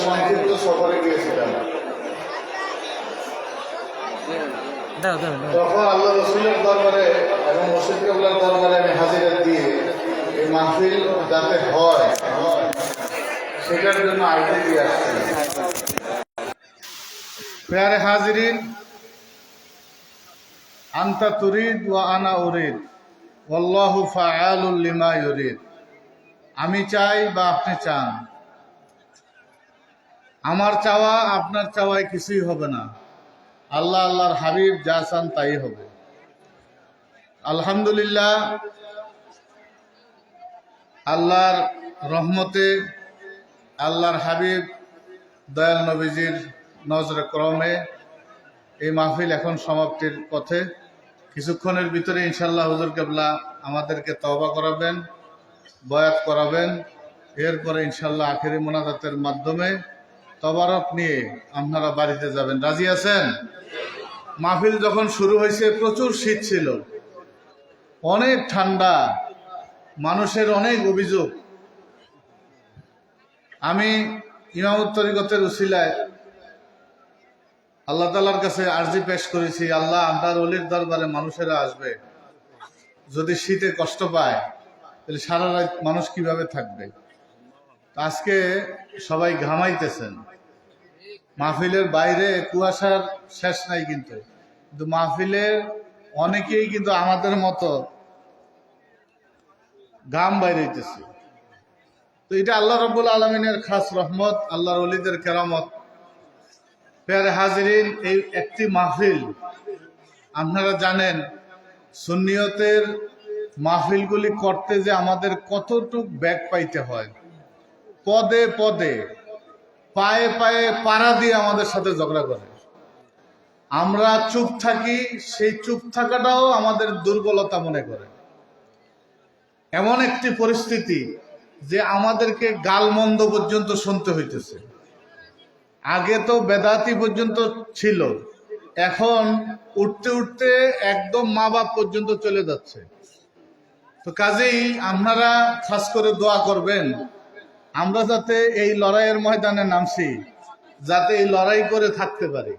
সংক্ষিপ্ত সফরে গিয়েছিলাম। তখন আল্লাহ রসুলের দরবারে এবং মুর্শিদ কেবলার দরবারে আমি হাজিরা দিয়ে এই মাহফিল যাতে হয় সেটার জন্য আইডি দিয়ে আসছি। প্যারে হাজিরিন, আনতা তুরিদ ওয়া আনা উরিদ ওয়াল্লাহু ফাআলুল লিমা ইউরিদ। আমি চাই বা আপনি চান, আমার চাওয়া আপনার চাওয়ায় কিছুই হবে না। আল্লাহ আল্লাহর হাবিব যা চান তাই হবে। আলহামদুলিল্লাহ, আল্লাহর রহমতে, আল্লাহর হাবিব দয়াল নবীজির নজরে ক্রমে এই মাহফিল এখন সমাপ্তির পথে। কিছুক্ষণের ভিতরে ইনশাল্লাহ হুজুর কেবলা আমাদেরকে তওবা করাবেন, বয়াত করাবেন। এরপরে ইনশাল্লাহ আখেরি মোনাজাতের মাধ্যমে তবারক নিয়ে আপনারা বাড়িতে যাবেন। রাজি আছেন? মাহফিল যখন শুরু হয়েছে প্রচুর শীত ছিল, অনেক ঠান্ডা, মানুষের অনেক অভিযোগ। আমি ইমামত তরিকতের উসিলায় আল্লাহ তাআলার কাছে আরজি পেশ করেছি, আল্লাহ আপনার ওলির দরবারে মানুষেরা আসবে, যদি শীতে কষ্ট পায় তাহলে সারা রাত মানুষ কিভাবে থাকবে। আজকে সবাই ঘামাইতেছেন, মাহফিলের বাইরে কুয়াশার শেষ নাই, কিন্তু মাহফিলে অনেকেই কিন্তু আমাদের মতো ঘাম বাইরেছে। তো এটা আল্লাহ রাব্বুল আলামিনের খাস রহমত, আল্লাহর ওলিদের কেরামত। প্যারে হাজিরিন, এই একটি মাহফিল, আপনারা জানেন সুন্নিয়তের মাহফিলগুলি করতে যে আমাদের কতটুক ব্যাগ পাইতে হয়। পদে পদে, পায়ে পায়ে পাড়া দিয়ে আমাদের সাথে ঝগড়া করে। আমরা চুপ থাকি, সেই চুপ থাকাটাও আমাদের দুর্বলতা মনে করে। এমন একটি পরিস্থিতি যে আমাদেরকে গালমন্দ পর্যন্ত শুনতে হইতেছে। আগে তো বেদাতি পর্যন্ত ছিল, এখন উঠতে উঠতে একদম মা বাপ পর্যন্ত চলে যাচ্ছে। তো কাজেই আপনারা খাস করে দোয়া করবেন, আমরা যাতে এই লড়াইয়ের ময়দানে নামছি, যাতে এই লড়াই করে থাকতে পারি।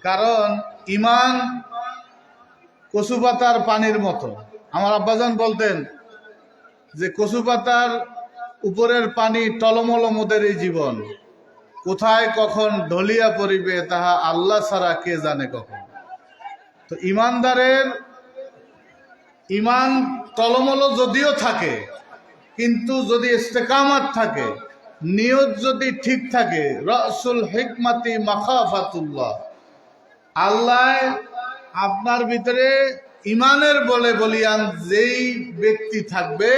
কারণ ইমান কচু পাতার পানির মতো। আমার আব্বাজান বলতেন যে কচু পাতার উপরের পানি টলমল মোদের এই জীবন, কোথায় কখন ঢলিয়া পড়িবে তাহা আল্লাহ ছাড়া কে জানে কখন। তো ইমানদারের ইমান টলমল যদিও থাকে, কিন্তু যদি ইস্তেকামাত থাকে, নিয়ত যদি ঠিক থাকে, রাসুল হিকমাতি মাখাফাতুল্লাহ, আল্লাহ আপনার ভিতরে ইমানের বলে বলিয়ান যেই ব্যক্তি থাকবে,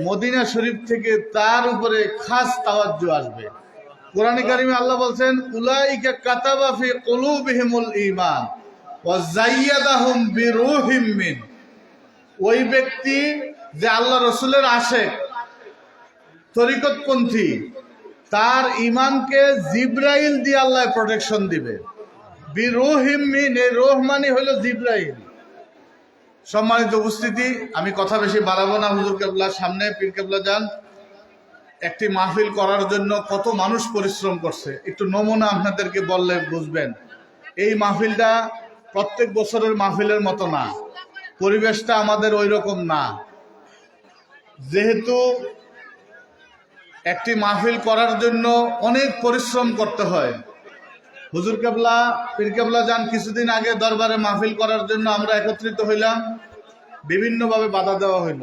মদিনা শরীফ থেকে তার উপরে খাস তাওয়াজ্জু আসবে। কোরআনে কারিমে আল্লাহ বলছেন, উলাইকা কাতাবা ফি কুলুবিহিমুল ঈমান ওয়া যায়্যাদাহুম বিরূহিম মিন। ওই ব্যক্তি যে আল্লাহ রসুলের আশেক, তরিকতপন্থী, তার ইমানকে জিব্রাইল দিয়ে আল্লাহ প্রোটেকশন দিবে। বিরূহিম মিন, এই রূহ মানে হলো জিব্রাইল। সম্মানিত উপস্থিতি, আমি কথা বেশি বাড়াবো না। হুজুর কেবলার সামনে পীর কেবলা যান, একটি মাহফিল করার জন্য কত মানুষ পরিশ্রম করছে, একটু নমুনা আপনাদেরকে বললে বুঝবেন। এই মাহফিলটা প্রত্যেক বছরের মাহফিলের মতো না, পরিবেশটা আমাদের ওই রকম না। যেহেতু একটি মাহফিল করার জন্য অনেক পরিশ্রম করতে হয়। হুজুর কেবলা, পীর কেবলা যান কিছুদিন আগে দরবারে মাহফিল করার জন্য আমরা একত্রিত হইলাম, বিভিন্নভাবে বাধা দেওয়া হইল,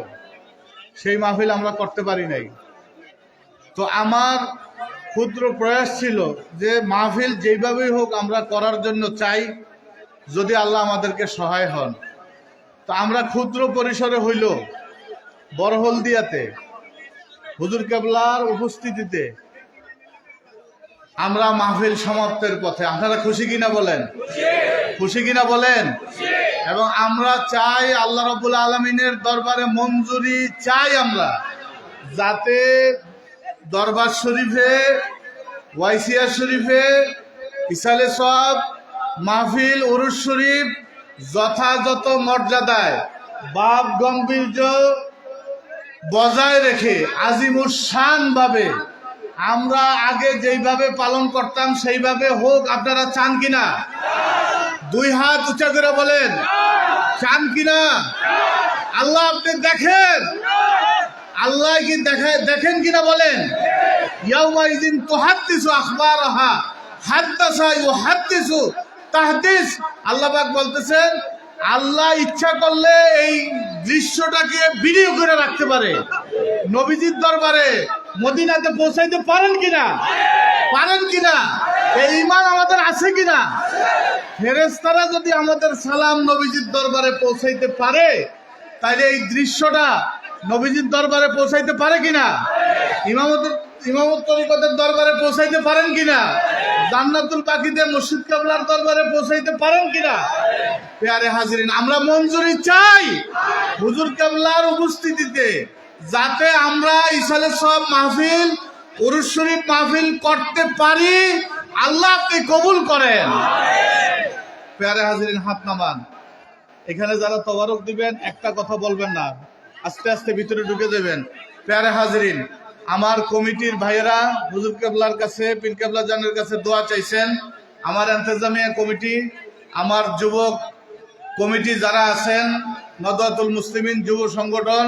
সেই মাহফিল আমরা করতে পারি নাই। তো আমার ক্ষুদ্র প্রয়াস ছিল যে মাহফিল যেইভাবেই হোক আমরা করার জন্য চাই, যদি আল্লাহ আমাদেরকে সহায় হন। তো আমরা ক্ষুদ্র পরিসরে হইল বড়হলদিয়াতে হুজুর কেবলার উপস্থিতিতে আমরা মাহফিল সমাপ্তের পথে। আপনারা খুশি কিনা বলেন? খুশি কিনা বলেন? এবং আমরা চাই আল্লাহ রাব্বুল আলামিনের দরবারে মঞ্জুরি চাই আমরা, যাতে দরবার শরীফে, ওয়াইসিয়া শরীফে, ইসালে সব মাহফিল, উরুস শরীফ যথাযথ মর্যাদায় বাপ গম্ভীর্য বজায় রেখে আজিমুস শান ভাবে আমরা আগে যেইভাবে পালন করতাম সেইভাবে হোক, আপনারা চান কিনা? দুই হাত উঁচা করে বলেন, চান কিনা? আল্লাহ আপনি দেখেন, আল্লাহ কি দেখেন কিনা বলেন? ইয়াউমাইযিন তুহাদ্দিসু আখবারাহা হাদ্দাসা ইউহাদ্দিসু তাহদিস। আল্লাহ পাক বলতেছেন, আল্লাহ ইচ্ছা করলে এই দৃশ্যটাকে ভিডিও করে রাখতে পারে। নবীজির দরবারে মদিনাতে পৌঁছাইতে পারেন কিনা? পারেন কিনা? এই ঈমান আমাদের আছে কিনা? ফেরেশতারা যদি আমাদের সালাম নবীজির দরবারে পৌঁছাইতে পারে, তাহলে এই দৃশ্যটা নবীজির দরবারে পৌঁছাইতে পারে কিনা? ইমামত তরিকতের দরবারে পৌঁছাইতে পারেন কিনা? জান্নাতুল বাকিতে মুর্শিদ কেবলার দরবারে পৌঁছাইতে পারেন কিনা? প্যারে হাজিরিন, আমরা মঞ্জুরি চাই হুজুর কেবলার উপস্থিতিতে, যাতে আমরা ইসালে সব মাহফিল, উরুস শরীফ মাহফিল করতে পারি। আল্লাহ আপনি কবুল করেন। প্যারে হাজিরিন, হাত নামান। এখানে যারা তবারক দিবেন একটা কথা বলবেন না, আস্তে আস্তে ভিতরে ঢুকে যাবেন। প্যারে হাজিরিন, আমার কমিটির ভাইয়েরা হুজুর কেবলার কাছে, পীর কেবলা জানের কাছে দোয়া চাইছেন। আমার ইন্তেজামিয়া কমিটি, আমার যুবক কমিটি যারা আছেন, নদওয়াতুল মুসলিমিন যুব সংগঠন,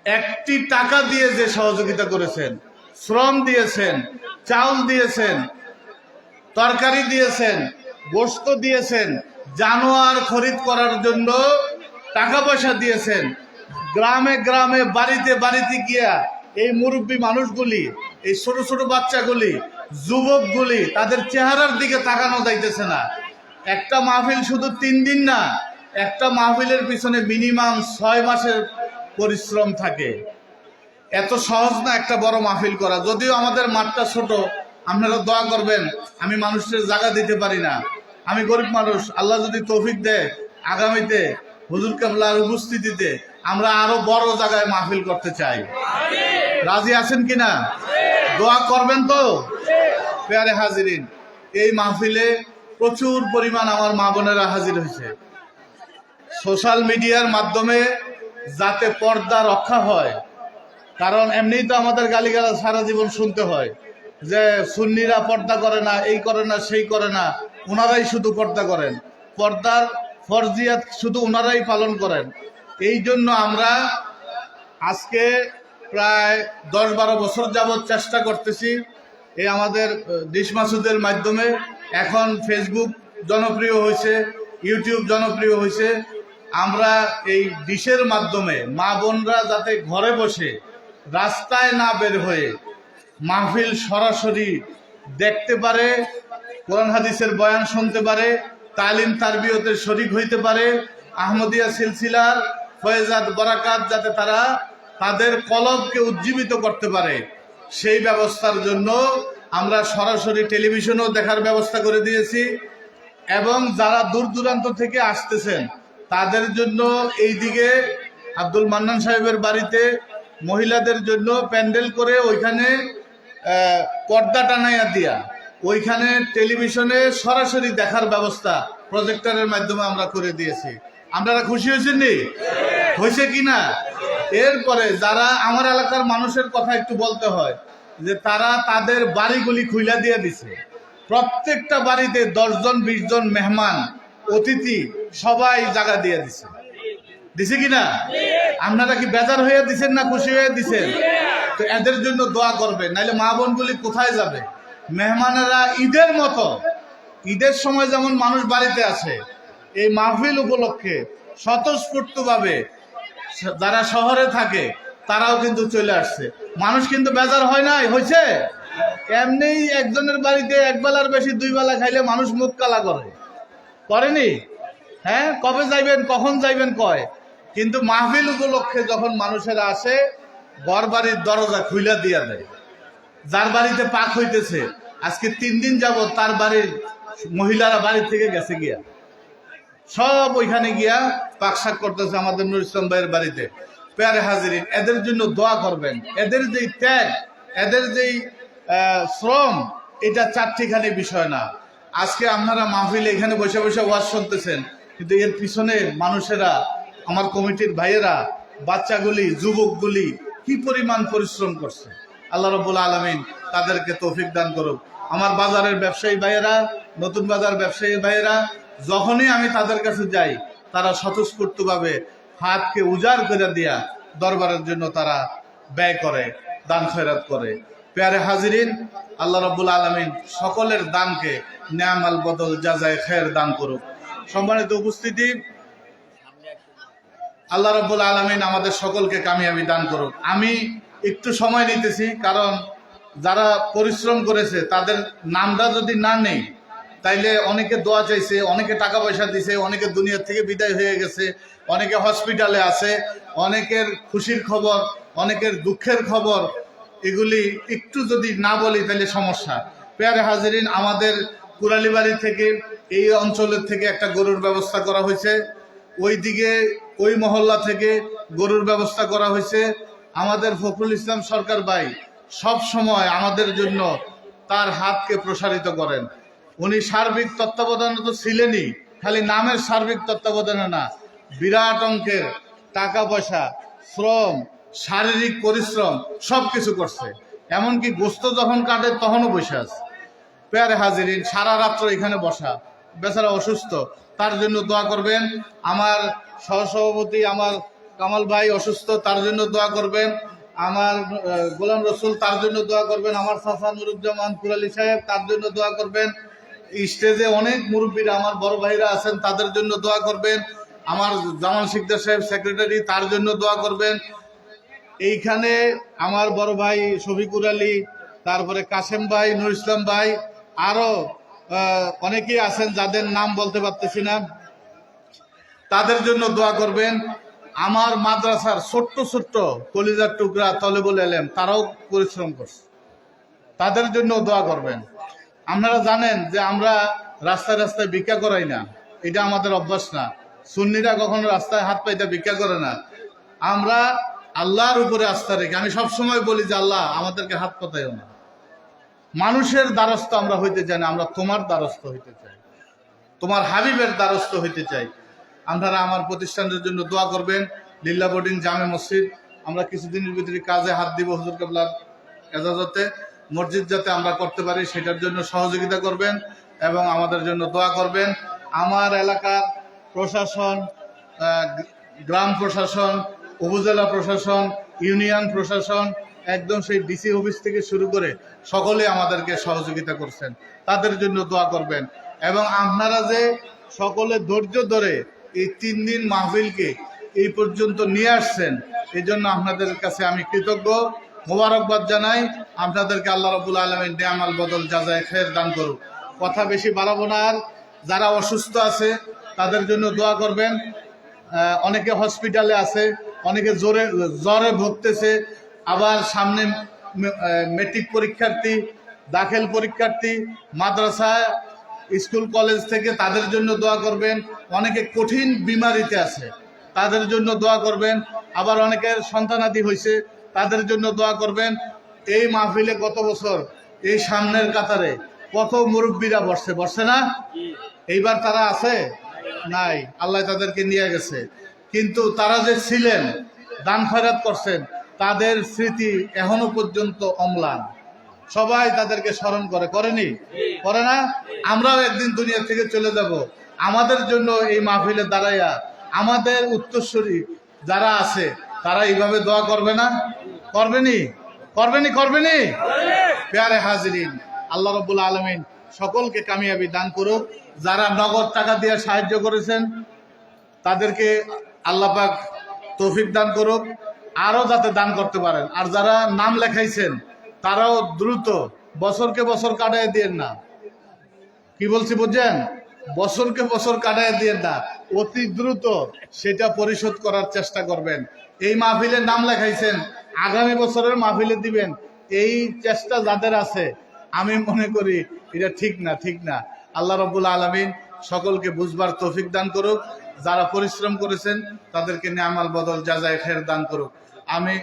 একটি টাকা দিয়ে যে সহযোগিতা করেছেন, শ্রম দিয়েছেন, চাউল দিয়েছেন, তরকারি দিয়েছেন, গোশত দিয়েছেন, জানোয়ার খরিদ করার জন্য টাকা পয়সা দিয়েছেন, গ্রামে গ্রামে বাড়িতে বাড়িতে গিয়া এই মুরব্বী মানুষগুলি, এই ছোট ছোট বাচ্চাগুলি, যুবকগুলি, তাদের চেহারার দিকে তাকানো যাইতেছে না। একটা মাহফিল শুধু 3 দিন না, একটা মাহফিলের পিছনে মিনিমাম 6 মাসের পরিশ্রম থাকে। এত সহজ না একটা বড় মাহফিল করা। যদিও আমাদের মাঠটা ছোট, আপনারা দোয়া করবেন। আমি মানুষের জায়গা দিতে পারি না, আমি গরিব মানুষ। আল্লাহ যদি তৌফিক দেয়, আগামীতে হুজুর কেবলার উপস্থিতিতে আমরা আরো বড় জায়গায় মাহফিল করতে চাই। রাজি আছেন কিনা? দোয়া করবেন তো? প্যারে হাজিরিন, এই মাহফিলে প্রচুর পরিমাণ আমার মা বোনেরা হাজির হয়েছে। সোশ্যাল মিডিয়ার মাধ্যমে যাতে পর্দা রক্ষা হয়, কারণ এমনিই তো আমাদের গালিগালাজ সারা জীবন শুনতে হয় যে সুন্নিরা পর্দা করে না, এই করে না, সেই করে না, ওনারাই শুধু পর্দা করেন, পর্দার ফরজিয়াত শুধু ওনারাই পালন করেন। এই জন্য আমরা আজকে প্রায় 10-12 বছর যাবৎ চেষ্টা করতেছি, এই আমাদের ডিশ মাসুদের মাধ্যমে। এখন ফেসবুক জনপ্রিয় হয়েছে, ইউটিউব জনপ্রিয় হয়েছে। আমরা এই ডিশের মাধ্যমে মা বোনরা যাতে ঘরে বসে, রাস্তায় না বের হয়ে মাহফিল সরাসরি দেখতে পারে, কোরআন হাদিসের বয়ান শুনতে পারে, তালিম তারবিয়তের শরীক হইতে পারে, আহমদিয়া সিলসিলার ফয়েজাত বরাকাত যাতে তারা তাদের কলবকে উজ্জীবিত করতে পারে, সেই ব্যবস্থার জন্য আমরা সরাসরি টেলিভিশনও দেখার ব্যবস্থা করে দিয়েছি। এবং যারা দূর দূরান্ত থেকে আসতেছেন তাদের জন্য এই দিকে আব্দুল মান্নান সাহেবের বাড়িতে মহিলাদের জন্য প্যান্ডেল করে ওইখানে পর্দা টানাইয়া দিয়া ওইখানে টেলিভিশনে সরাসরি দেখার ব্যবস্থা প্রজেক্টরের মাধ্যমে আমরা করে দিয়েছি। আপনারা খুশি হয়েছেন নি? হয়েছে কিনা? এরপরে যারা আমার এলাকার মানুষের কথা একটু বলতে হয় যে তারা তাদের বাড়িগুলি খুইলা দিয়ে দিছে। প্রত্যেকটা বাড়িতে 10 জন 20 জন মেহমান অতিথি সবাই জায়গা দিয়ে দিছে। দিছে কিনা? আপনারা কি বেজার হয়ে দিছেন না খুশি হয়ে দিছেন? তো এদের জন্য দোয়া করবেন, নাইলে মা বোনগুলি কোথায় যাবে? মেহমানেরা ঈদের মতো, ঈদের সময় যেমন মানুষ বাড়িতে আসে, এই মাহফিল উপলক্ষে স্বতঃস্ফূর্তভাবে যারা শহরে থাকে তারাও কিন্তু চলে আসছে। মানুষ কিন্তু বেজার হয় নাই, হয়েছে? এমনি একজনের বাড়িতে একবেলার বেশি 2 বেলা খাইলে মানুষ মুখ কালা করেনি? হ্যাঁ, কবে যাইবেন, কখন যাইবেন কয়। কিন্তু মাহফিল উপলক্ষে যখন মানুষেরা আসে, ঘর বাড়ির দরজা খুইলা দিয়া দেয়। যার বাড়িতে পাক হইতেছে আজকে 3 দিন যাবত তার বাড়ির মহিলারা বাড়ি থেকে গেছে গিয়া, সব ওইখানে গিয়া পাকশাক করতেছে আমাদের নুর ইসলাম ভাইয়ের বাড়িতে। প্যারে হাজিরিন, এদের জন্য দোয়া করবেন। এদের যেই ত্যাগ, এদের যেই শ্রম, এটা চারটিখানি বিষয় না। আজকে আপনারা মাহফিলে এখানে বসে বসে ওয়াজ শুনতেছেন, কিন্তু এর পিছনে মানুষেরা, আমার কমিটির ভাইয়েরা, বাচ্চাগুলি, যুবকগুলি কি পরিমাণ পরিশ্রম করছে। আল্লাহ রাব্বুল আলামিন তাদেরকে তৌফিক দান করুক। আমার বাজারের ব্যবসায়ী ভাইয়েরা, নতুন বাজার ব্যবসায়ী ভাইয়েরা, যখনই আমি তাদের কাছে যাই তারা স্বতঃস্ফূর্তভাবে হাতকে উজাড় করে দিয়া দরবারের জন্য তারা ব্যয় করে, দান খয়রাত করে। প্যারে হাজিরিন, আল্লাহ রাব্বুল আলামিন সকলের দানকে নেয়ামাল বদল জাযায়ে খায়ের দান করুক। সম্মানিত উপস্থিতি, আল্লাহ রাব্বুল আলামিন আমাদের সকলকে কামিয়াবি দান করুক। আমি একটু সময় নিতেছি, কারণ যারা পরিশ্রম করেছে তাদের নামটা যদি না নেই তাইলে অনেকে দোয়া চাইছে, অনেকে টাকা পয়সা দিছে, অনেকে দুনিয়ার থেকে বিদায় হয়ে গেছে, অনেকে হসপিটালে আছে, অনেকের খুশির খবর, অনেকের দুঃখের খবর, এগুলি একটু যদি না বলি তাহলে সমস্যা। প্যারে হাজিরিন, আমাদের কুরালিবাড়ি থেকে, এই অঞ্চলের থেকে একটা গরুর ব্যবস্থা করা হয়েছে, ওইদিকে ওই মহল্লা থেকে গরুর ব্যবস্থা করা হয়েছে। আমাদের ফখরুল ইসলাম সরকার ভাই সব সময় আমাদের জন্য তার হাতকে প্রসারিত করেন। উনি সার্বিক তত্ত্বাবধানে তো ছিলেনই, খালি নামের সার্বিক তত্ত্বাবধানে না, বিরাট অঙ্কের টাকা পয়সা, শ্রম, শারীরিক পরিশ্রম সব কিছু করছে। এমনকি গোস্ত যখন কাটে তখনও বসে আছে। প্যারে হাজিরিন, সারা রাত্র এখানে বসা, বেচারা অসুস্থ, তার জন্য দোয়া করবেন। আমার সহসভাপতি আমার কামাল ভাই অসুস্থ, তার জন্য দোয়া করবেন। আমার গোলাম রসুল, তার জন্য দোয়া করবেন। আমার চাচা নুরুজ্জামান কুরালি সাহেব, তার জন্য দোয়া করবেন। স্টেজে অনেক মুরব্বীরা, আমার বড় ভাইরা আছেন, তাদের জন্য দোয়া করবেন। আমার জামাল শিকদার সাহেব সেক্রেটারি, তার জন্য দোয়া করবেন। এইখানে আমার বড় ভাই শফিকুর আলী, তারপরে কাসেম ভাই, নুর ইসলাম ভাই, আরো অনেকেই আছেন যাদের নাম বলতে পারতেছি না, তাদের জন্য দোয়া করবেন। আমার মাদ্রাসার ছোট্ট ছোট্ট কলিজার টুকরা তলেবুল এলেম, তারাও পরিশ্রম করছে, তাদের জন্য দোয়া করবেন। আপনারা জানেন যে আমরা রাস্তায় রাস্তায় ভিক্ষা করাই না, এটা আমাদের অভ্যাস না। সুন্নিরা কখনো রাস্তায় হাত পাইতে ভিক্ষা করে না। আমরা আল্লাহর উপরে আস্থা রেখে, আমি সবসময় বলি যে আল্লাহ আমাদেরকে হাত পাতাইও না। মানুষের দ্বারস্থ আমরা হইতে চাই না, আমরা তোমার দ্বারস্থ হইতে চাই, তোমার হাবিবের দ্বারস্থ হইতে চাই। আপনারা আমার প্রতিষ্ঠানের জন্য দোয়া করবেন। লিল্লা বোর্ডিং জামে মসজিদ আমরা কিছুদিনের ভিতরে কাজে হাত দিব হুজুর কেবলার এজাজতে। মসজিদ যাতে আমরা করতে পারি সেটার জন্য সহযোগিতা করবেন এবং আমাদের জন্য দোয়া করবেন। আমার এলাকার প্রশাসন, গ্রাম প্রশাসন, উপজেলা প্রশাসন, ইউনিয়ন প্রশাসন, একদম সেই ডিসি অফিস থেকে শুরু করে সকলে আমাদেরকে সহযোগিতা করছেন, তাদের জন্য দোয়া করবেন। এবং আপনারা যে সকলে ধৈর্য ধরে এই 3 দিন মাহফিলকে এই পর্যন্ত নিয়ে আসছেন, এই জন্য আপনাদের কাছে আমি কৃতজ্ঞ, মোবারকবাদ জানাই। আপনাদেরকে আল্লাহ রাব্বুল আলামিন নেয়ামাল বদল জাযায়ে খায়ের দান করুক। কথা বেশি বাড়াবো না আর। যারা অসুস্থ আছে তাদের জন্য দোয়া করবেন। অনেকে হসপিটালে আছে, অনেকে জ্বরে ভুগতেছে, আবার সামনে মেট্রিক পরীক্ষার্থী, দাখিল পরীক্ষার্থী, মাদ্রাসা, স্কুল কলেজ থেকে, তাদের জন্য দোয়া করবেন। অনেকে কঠিন বিমারিতে আছে, তাদের জন্য দোয়া করবেন। আবার অনেকের সন্তানাদি হয়েছে, তাদের জন্য দোয়া করবেন। এই মাহফিলে গত বছর এই সামনের কাতারে কত মুরব্বীরা বসছে না? এইবার তারা আছে নাই, আল্লাহ তাদেরকে নিয়ে গেছে। কিন্তু তারা যে ছিলেন, দান খয়রাত করছেন, তাদের স্মৃতি এখনো পর্যন্ত অম্লান। সবাই তাদেরকে স্মরণ করেনি? করে না? আমরাও একদিন দুনিয়া থেকে চলে যাব। আমাদের জন্য এই মাহফিলে দাঁড়াইয়া আমাদের উত্তরসূরি যারা আছে তারা এইভাবে দোয়া করবে না? করবেনি? প্যারে হাজিরিন, আল্লাহ রাব্বুল আলামিন সকলকে কামিয়াবি দান করুক। যারা নগদ টাকা দিয়ে সাহায্য করেছেন তাদেরকে আল্লাহ পাক তৌফিক দান করুক, আরো যাতে দান করতে পারেন। আর যারা নাম লেখাইছেন তারাও দ্রুত, বছরকে বছর কাটায় দিয়েন না। কি বলছি বুঝছেন? বছরকে বছর কাটায় দিয়েন না, অতি দ্রুত সেটা পরিশোধ করার চেষ্টা করবেন। এই মাহফিলের নাম লেখাইছেন, আগামী বছরের মাহফিলে দিবেন, এই চেষ্টা যাদের আছে আমি মনে করি এটা ঠিক না। আল্লাহ রাব্বুল আলামিন সকলকে বুঝবার তৌফিক দান করুক। যারা পরিশ্রম করেছেন তাদেরকে নেয়ামাল বদল জাযায়ে খায়ের দান করুক। আমি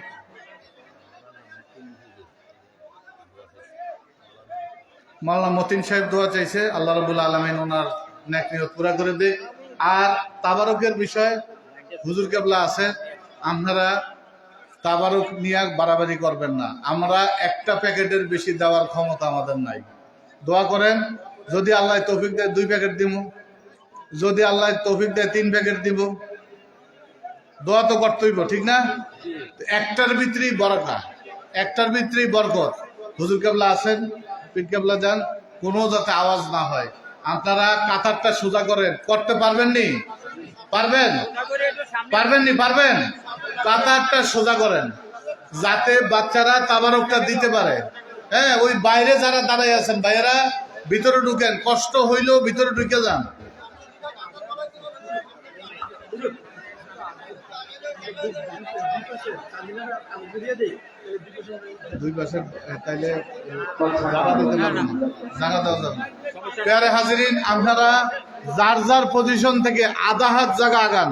মাওলানা মতিন সাহেব দোয়া চাইছে, আল্লাহ রাব্বুল আলামিন ওনার নেক নিয়ত পুরা করে দেয়। আর তাবারকের বিষয় হুজুর কেবলা আছে, আপনারা তাবারুক নিয়ে বাড়াবাড়ি করবেন না। আমরা একটা প্যাকেটের বেশি দেওয়ার ক্ষমতা আমাদের নাই। দোয়া করেন, যদি আল্লাহ তৌফিক দেয় 2 প্যাকেট দিব, যদি আল্লাহ তৌফিক দেয় 3 প্যাকেট দিব। দোয়া তো করতেইব, ঠিক না? একটার ভিতরেই বরকত, একটার ভিতরেই বরকত। হুজুর কেবলা আছেন, পীর কেবলা যান, কোনো যাতে আওয়াজ না হয়। আপনারা কাতারটা সোজা করেন, করতে পারবেন নি? পারবেন? পারবেন নি? পারবেন? কাতারটা সোজা করেন যাতে বাচ্চারা তাবারকটা দিতে পারে। হ্যাঁ, ওই বাইরে যারা দাঁড়াই আছেন ভাইয়েরা ভিতরে ঢুকেন, কষ্ট হইলেও ভিতরে ঢুকে যান। দুই পাশে তাইলে জায়গা দিতে পারবেন, জায়গা দেওয়া যাবে। প্যারে হাজিরিন, আপনারা যার যার পজিশন থেকে আধা হাত জায়গা আগান,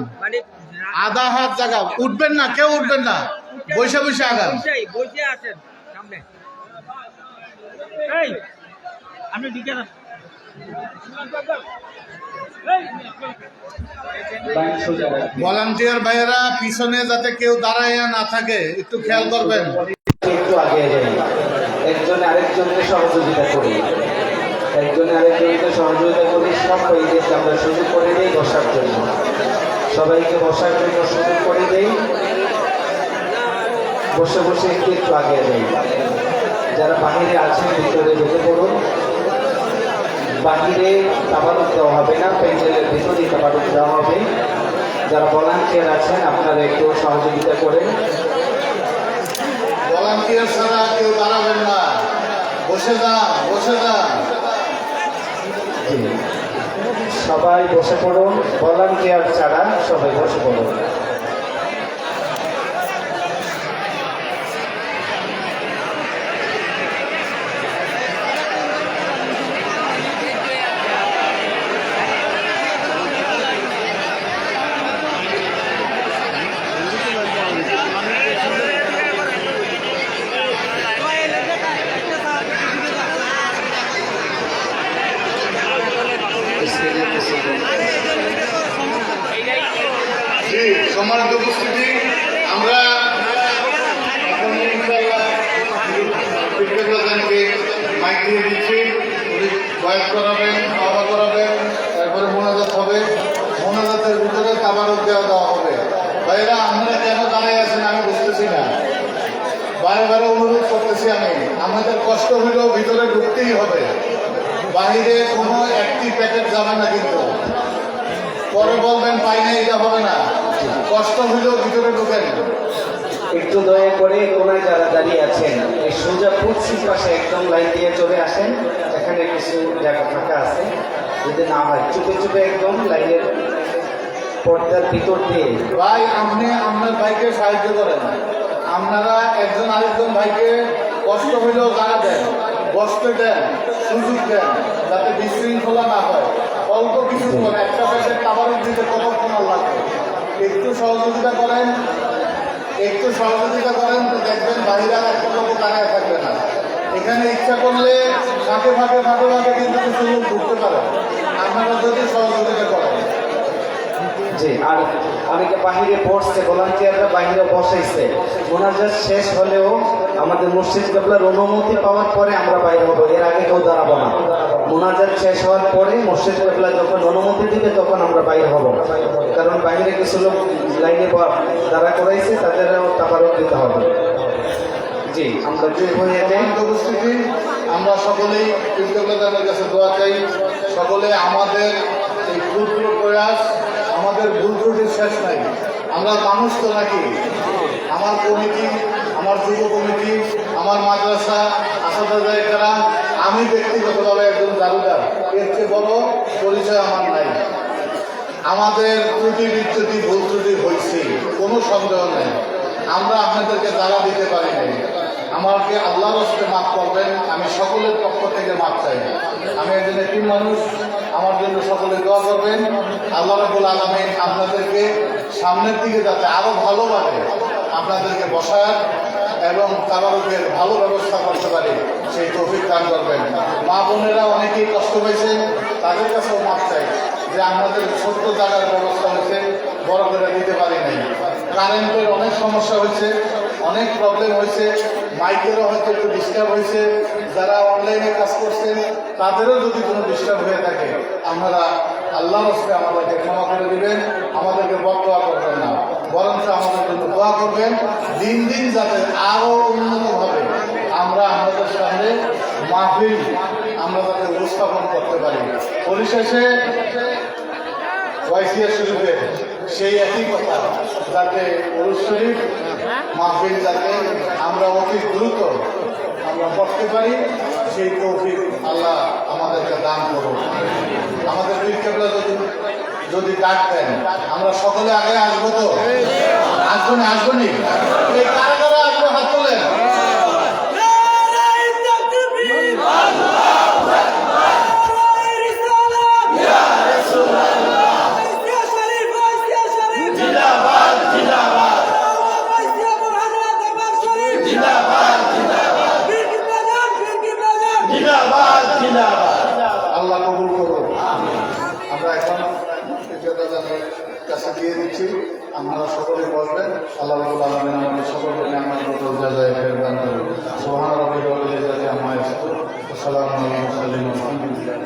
আধা হাত জায়গা। উঠবেন না, কেউ উঠবেন না, বসে বসে আগান। ভলান্টিয়ার ভাইয়েরা পিছনে যাতে কেউ দাঁড়ায় না থাকে একটু খেয়াল করবেন। একটু আগে যাই, একজনে আরেকজনকে সহযোগিতা করি, একজনে আরেকজনকে সহযোগিতা করি। সবাইকে আমরা সুযোগ করে দিই বসার জন্য, সবাইকে বসার জন্য সুযোগ করে দিই। বসে বসে একটু একটু আগে যাই। যারা বাহিরে আছেন ভিতরে ঢুকে পড়ুন। বাহিরে তাবারুক দেওয়া হবে না, প্যান্ডেলের ভিতরেই তাবারুক দেওয়া হবে। যারা ভলান্টিয়ার আছেন আপনারা একটু সহযোগিতা করেন। ভলান্টিয়ার ছাড়া কেউ দাঁড়াবেন না, বসে যান, বসে যান। সবাই বসে পড়ুন, ভলান্টিয়ার ছাড়া সবাই বসে পড়ুন। সম্মানিত উপস্থিতি, আমরা মাইক দিয়ে দিচ্ছি, বয়স করাবেন, খাওয়া করাবেন, তারপরে মোনাজাত হবে। মোনাজাতের ভিতরে তাবারুক দেওয়া হবে। ভাইয়েরা, আপনারা কেন দাঁড়িয়ে আছেন আমি বুঝতেছি না। বারে বারে অনুরোধ করতেছি আমি, আমাদের কষ্ট হইলেও ভিতরে ঢুকতেই হবে। বাহিরে কোনো একটি প্যাকেট যাবে না, কিন্তু পরে বলবেন পাই না, এটা হবে না। কষ্ট হইলেও ভিতরে ঢুকেন। একটু দয়া করে কোনায় যারা দাঁড়িয়ে আছেন এই সোজা পশ্চিম পাশে একদম লাইন দিয়ে চলে আসেন। এখানে কিছু জায়গা ফাঁকা আছে, যদি না হয় চুপে চুপে একদম লাইনের পর্দার ভিতর দিয়ে। ভাই, আপনি আপনার ভাইকে সাহায্য করেন। আপনারা একজন আরেকজন ভাইকে কষ্ট হইলেও জায়গা দেন, বসতে দেন, সুযোগ দেন, যাতে বিশৃঙ্খলা না হয়। অল্প কিছু একটা প্যাকেট তাবারুক দিতে কতক্ষণ লাগবে? একটু সহযোগিতা করেন, একটু সহযোগিতা করেন, তো দেখবেন বাইরে একটা লোক দাঁড়ায় থাকবে না। এখানে ইচ্ছা করলে ফাঁকে ফাঁকে ফাঁকে ফাঁকে কিন্তু কিছু লোক ঢুকতে পারে, আপনারা যদি সহযোগিতা করেন। জি, আর অনেকে বাহিরে বসছে, ভলান্টিয়াররা বাহিরে বসাইছে। মোনাজাত শেষ হলেও আমাদের মসজিদ কেবলার অনুমতি পাওয়ার পরে আমরা বাইরে হবো, এর আগে কেউ দাঁড়াবো না। মোনাজাত শেষ হওয়ার পরে মসজিদ কেবলা যখন অনুমতি দিবে তখন আমরা বাইরে হব, কারণ বাইরে কিছু লোক লাইনে দাঁড়া করাইছে, তাদেরও তাবারুক দিতে হবে। জি, আমরা যে হয়ে যাই উপস্থিতি, আমরা সকলেই কৃতজ্ঞতার কাছে দোয়া চাই। সকলে আমাদের এই ক্ষুদ্র প্রয়াস, আমাদের ভুল ত্রুটির শেষ নাই। আমরা মানুষ তো নাকি? আমার কমিটি, আমার যুব কমিটি, আমার মাদ্রাসা, আসাদারা, আমি ব্যক্তিগতভাবে একজন দারুদার, এর চেয়ে বড় পরিচয় আমার নাই। আমাদের ত্রুটি বিচ্যুতি ভুল ত্রুটি হয়েছে, কোনো সন্দেহ নেই। আমরা আপনাদেরকে জায়গা দিতে পারি নাই। আমাকে আল্লাহর হস্তে মাফ করবেন, আমি সকলের পক্ষ থেকে মাফ চাই। আমি একজন একটি মানুষ, আমার জন্য সকলে দোয়া করবেন। আল্লাহ রাব্বুল আলামিন আপনাদেরকে সামনের দিকে যাতে আরও ভালোভাবে আপনাদেরকে বসার এবং তাবারুকের ভালো ব্যবস্থা করতে পারে সেই তৌফিক দান করবেন। মা বোনেরা অনেকেই কষ্ট পেয়েছেন, তাদের কাছেও মাফ চাই যে আমাদের ছোট্ট জায়গার ব্যবস্থা হয়েছে, বড় করে দিতে পারি নাই। কারেন্টের অনেক সমস্যা হয়েছে, অনেক প্রবলেম হয়েছে, মাইকেরও হয়তো একটু ডিস্টার্ব হয়েছে, যারা অনলাইনে কাজ করছেন তাদেরও যদি কোনো ডিস্টার্ব হয়ে থাকে আপনারা আল্লাহর রাস্তায় আমাদেরকে ক্ষমা করে দিবেন, আমাদেরকে বদদোয়া করবেন না, বরঞ্চ আমাদের জন্য দোয়া করবেন দিন দিন যাতে আরও উন্নতভাবে আমরা আমাদের সামনে মাহফিল আমরা যাতে উপস্থাপন করতে পারি। পরিশেষে ওয়াইসিয়া শরীফের সেই একই কথা, যাতে উরুস শরীফ মাহফিল যাতে আমরা অতি দ্রুত আমরা করতে পারি, সেই তৌফিক আল্লাহ আমাদেরকে দান করুন। আমাদের পীর কেবলা যদি ডাক দেন আমরা সকলে আগে আসবো, তো আসবো না? আসবো নি? এই কারা কারা আসবো হাত তোলেন। আল্লাহ কবুল করুন। আমরা এখন কাছে দিয়ে দিচ্ছি, আপনারা সকলে বলবেন। আল্লাহ রাব্বুল আলামিন আমাদের সকলকে নিয়ামত বদল জাযায়ে খায়র দান করুন। সুবহান রাব্বিকা রাব্বিল ইজ্জাতি আম্মা ইয়াসিফুন ওয়া সালামুন আলাল মুরসালিন আলহামদুলিল্লাহ।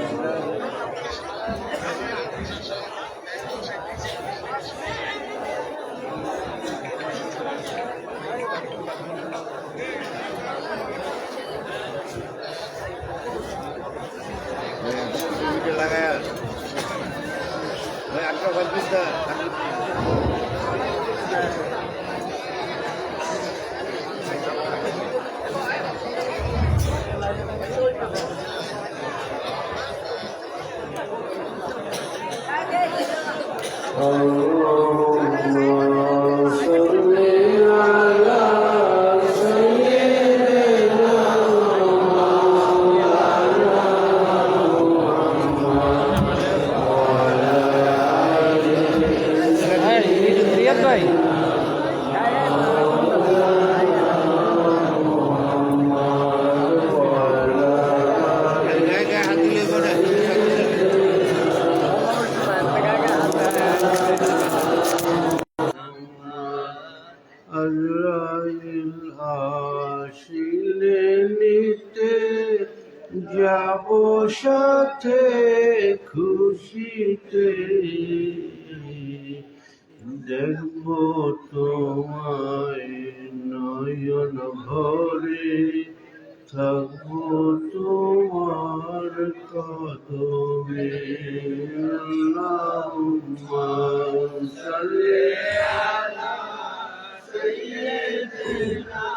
যাব সাথে খুশিতে, দেখব তোমায় নয়ন ভরে, থাকবো তোমার কদমে। আল্লাহুম্মা সাল্লি আলা সাইয়্যিদিনা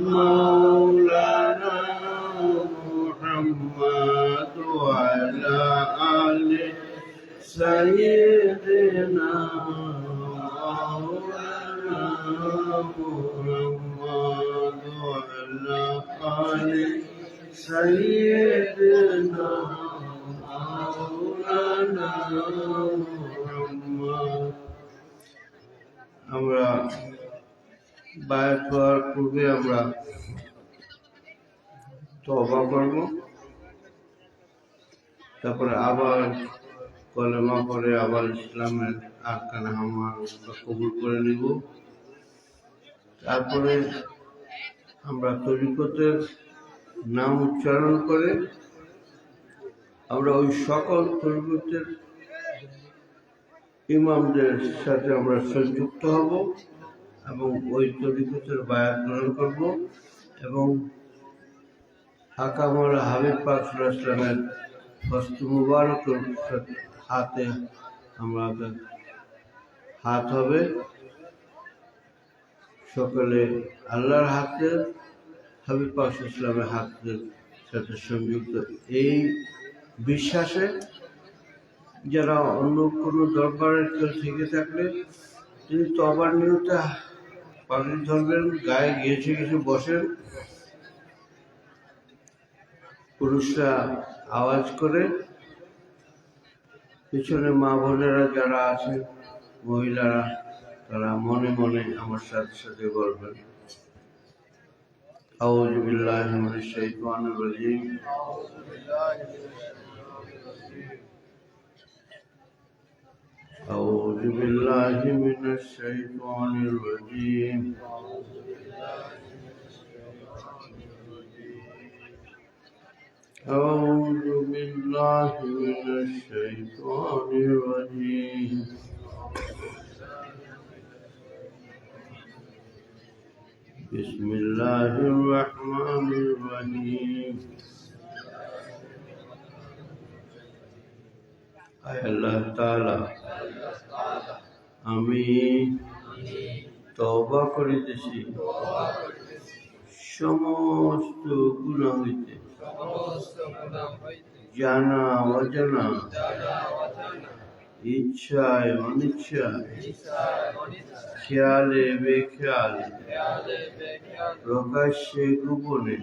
মাওলানা মুহাম্মদ ওয়া আলা আলি সাইয়্যিদিনা মাওলানা মুহাম্মদ ওয়া আলা আলি সাইয়্যিদিনা মাওলানা মুহাম্মদ। আমরা বায়াত হওয়ার পূর্বে আমরা তওবা করব, তারপরে আবার কলেমা পড়ে আবার ইসলামের আরকান আমরা কবুল করে নিব। তারপরে আমরা তরিকতের নাম উচ্চারণ করে আমরা ওই সকল তরিকতের ইমামদের সাথে আমরা সংযুক্ত হব এবং ওই তরিকতের বায়াত গ্রহণ করব এবং হাকামুল হাবিব পাক সাল্লাল্লাহু আলাইহি ওয়াসাল্লামের হস্ত মুবারকের হাতে আমাদের হাত হবে। সকলে আল্লাহর হাতে হাবিব পাক সাল্লাল্লাহু আলাইহি ওয়াসাল্লামের হাতের সাথে সংযুক্ত এই বিশ্বাসে যারা অন্য কোনো দরবারের কেউ থেকে থাকলে তিনি তবার নিয়তে পাগড়ি ধরবেন, গায়ে গিয়েছে কিছু বসেন, পুরুষরা আওয়াজ করে, পিছনে মা বোনেরা যারা আছেন মহিলারা তারা মনে মনে আমার সাথে সাথে বলবেন আউযু বিল্লাহি মিনাশ শাইতানির রাজিম। أعوذ بالله من الشيطان الرجيم أعوذ بالله من الشيطان الرجيم بسم الله الرحمن الرحيم আয় আল্লাহ তাআলা আমি তওবা করিতেছি সমস্ত গুনাহ হইতে জানা অজানা ইচ্ছায় অনিচ্ছায় খেয়ালে বেখেয়ালে প্রকাশ্যে গোপনে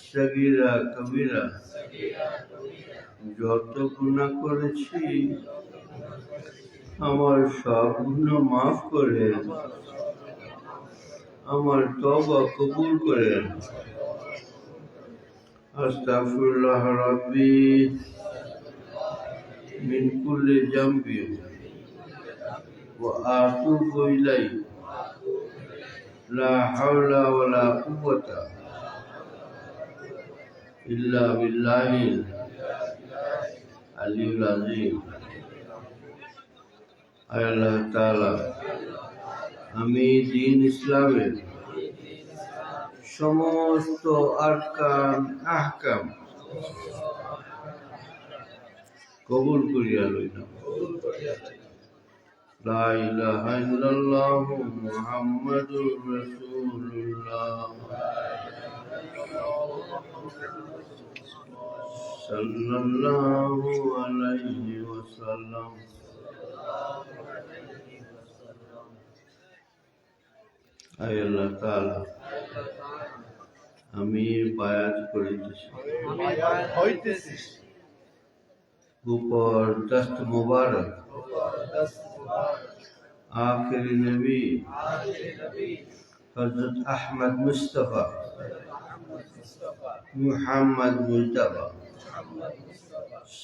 সগীরা কবিরা যত গুনাহ করেছি আমার সব গুনাহ মাফ করে আমার তওবা কবুল করেন। আস্তাগফিরুল্লাহ রাব্বি মিন কুল্লি যামবি ওয়া আতুবু ইলাইহি লা হাওলা ওয়ালা কুওয়াতা ইল্লা বিল্লাহিল আলিয়্যিল আযীম। আয় আল্লাহ তাআলা আমি দ্বীন ইসলামের সমস্ত আরকান আহকাম কবুল করিয়া লইলাম। লা ইলাহা ইল্লাল্লাহু মুহাম্মাদুর রাসূলুল্লাহ সাল্লাল্লাহু আলাইহি ওয়াসাল্লাম। আয় আল্লাহ তাআলা আমি বায়াত করিতেছি উপর দস্ত মুবারক আখিরি নবী হযরত আহমদ মুস্তাফা মুহাম্মদ মুজতবা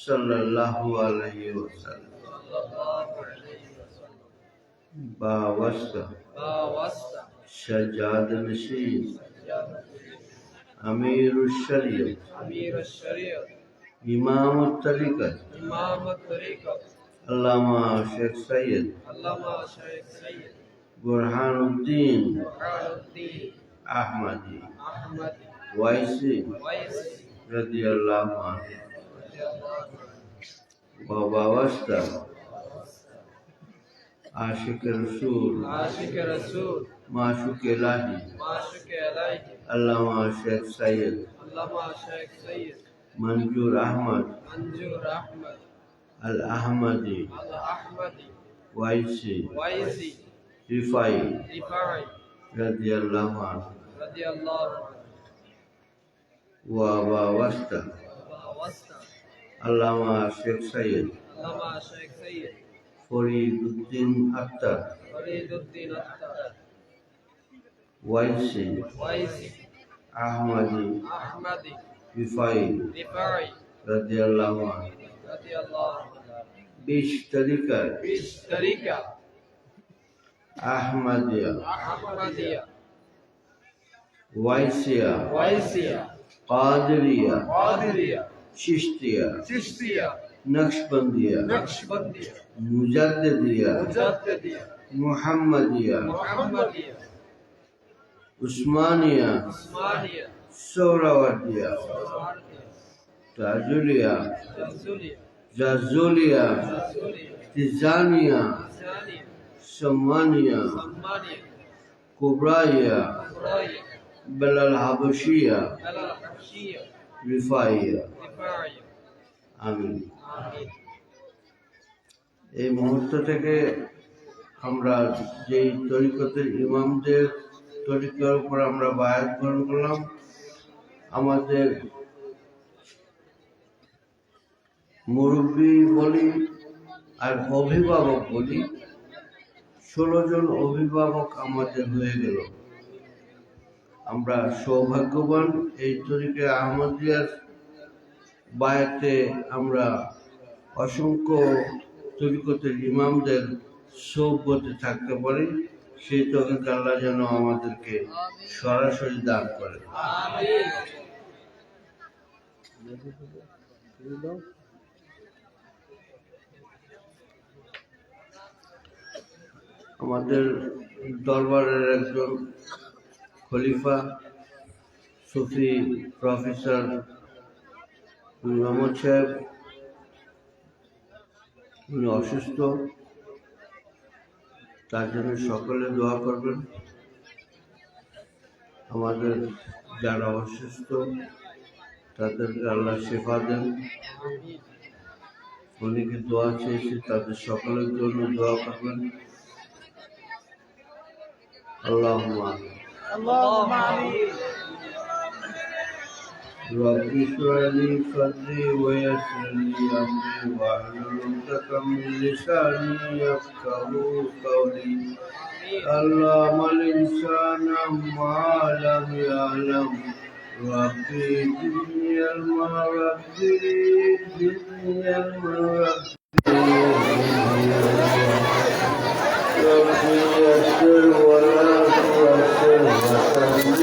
সাল্লাল্লাহু আলাইহি ওয়াসাল্লাম বাওয়াস্তা সজ্জাদ নশীন আমিরুশ শরিয়ত ইমামুত তরিকত আল্লামা শেখ সৈয়দ বুরহানুদ্দিন আহমদি ওয়াইসি রাদিয়াল্লাহু আনহু বাওয়াস্তা आशिक रसूल माशूक इलाही अल्लामा शेख सैयद मंजूर अहमद अल अहमदी वाइसी रिफाई रदियल्लाहु अन्हु व वास्ता अल्लामा शेख सैयद फरीदुद्दीन अख्तर वाइसी अहमदी रिफाई रदियल्लाहु अन्हु बीस तरीका अहमदिया वाइसिया कादरिया चिश्तिया नक्शबंदिया मुजद्दिदिया मुहम्मदिया उस्मानिया सोहरावर्दिया ताजुलिया जाजुलिया तिजानिया सम्मानिया कुबराइया बेलाल हाबशिया रिफाइया आमीन। এই মুহূর্ত থেকে আমরা যেই তরিকতের ইমামদের তরিকার উপর আমরা বায়াত গ্রহণ করলাম, আমাদের মুরব্বী বলি আর অভিভাবক বলি, 16 জন অভিভাবক আমাদের হয়ে গেল। আমরা সৌভাগ্যবান এই তরিকা আহমদিয়ার বায়াতে আমরা অসংখ্য তরিকতের ইমামদের সোহবতে থাকতে পারি। সেই তৌফিক আল্লাহ যেন আমাদেরকে সরাসরি দান করে। আমাদের দরবারের একজন খলিফা সুফি প্রফেসর মোহাম্মদ সাহেব, উনি অসুস্থ, তার জন্য সকলে দোয়া করবেন। আমাদের যারা অসুস্থ তাদেরকে আল্লাহ শেফা দেন। অনেকে দোয়া চেয়েছে, তাদের সকলের জন্য দোয়া করবেন। আল্লাহুম্মা আমিন। رب اشرح لي صدري ويسر لي امري واحلل عقدة من لساني يفقهوا قولي علم الانسان ما لم يعلم ربي زدني علما ربي زدني علما ربي يسر ولا تعسر وسلم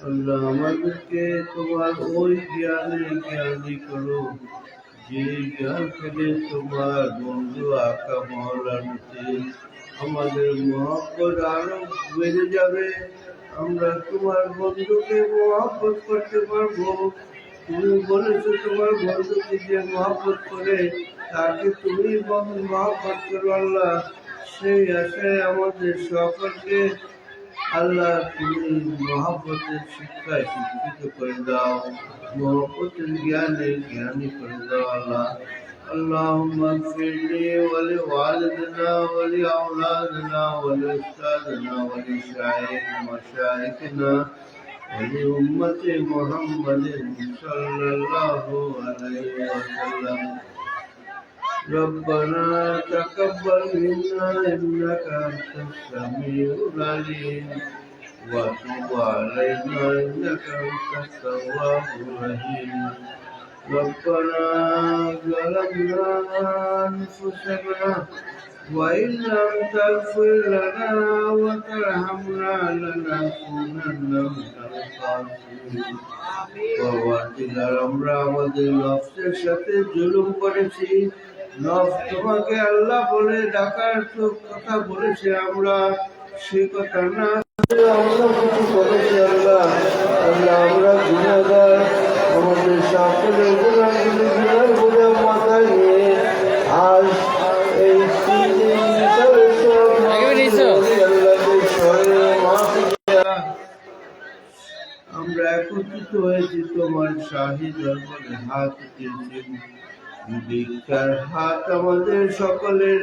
আল্লাহ আমাদেরকে তোমার ওই জ্ঞানে জ্ঞানী করো যে জ্ঞান পেলে তোমার বন্ধু আকা মহলাতে আমাদের মহব্বত আরো বেড়ে যাবে। আমরা তোমার বন্ধুকে মহব্বত করতে পারবো। তুমি বলেছো তোমার বন্ধুকে যে মহব্বত করে তাকে তুমি মহব্বত করো। আল্লাহ সেই আশায় আমাদের সকলকে আল্লাহ তুমি মহব্বতের শিক্ষায় শিক্ষিত করে দাও, মহব্বতের জ্ঞানে জ্ঞানী করে দাও। আল্লাহ اللهم اغفر لي ولوالدنا ولأولادنا ولأستاذنا ولمشايخنا ولأمة محمد صلى الله عليه وسلم ربنا تقبل منا إنك أنت السميع العليم وتب علينا إنك أنت التواب الرحيم ربنا ظلمنا أنفسنا وإن لم تغفر لنا وترحمنا لنكونن من الخاسرين পরবর্তীকার আমরা আমাদের নফসের সাথে জুলুম করেছি। নফস তোমাকে আল্লাহ বলে ডাকার তো কথা বলেছে, আমরা সে কথা না আমরা কিছু করেছি। আল্লাহ আল্লাহ আমরা গুনাহগার, আমাদের সকলের গুনাহগুলো গুনার বোঝা মাথায় নিয়ে আজ এই তিন দিন আমরা একত্রিত হয়েছি তোমার শাহী দরবারে হাত দিয়েছি। ভিক্ষার হাত আমাদের সকলের।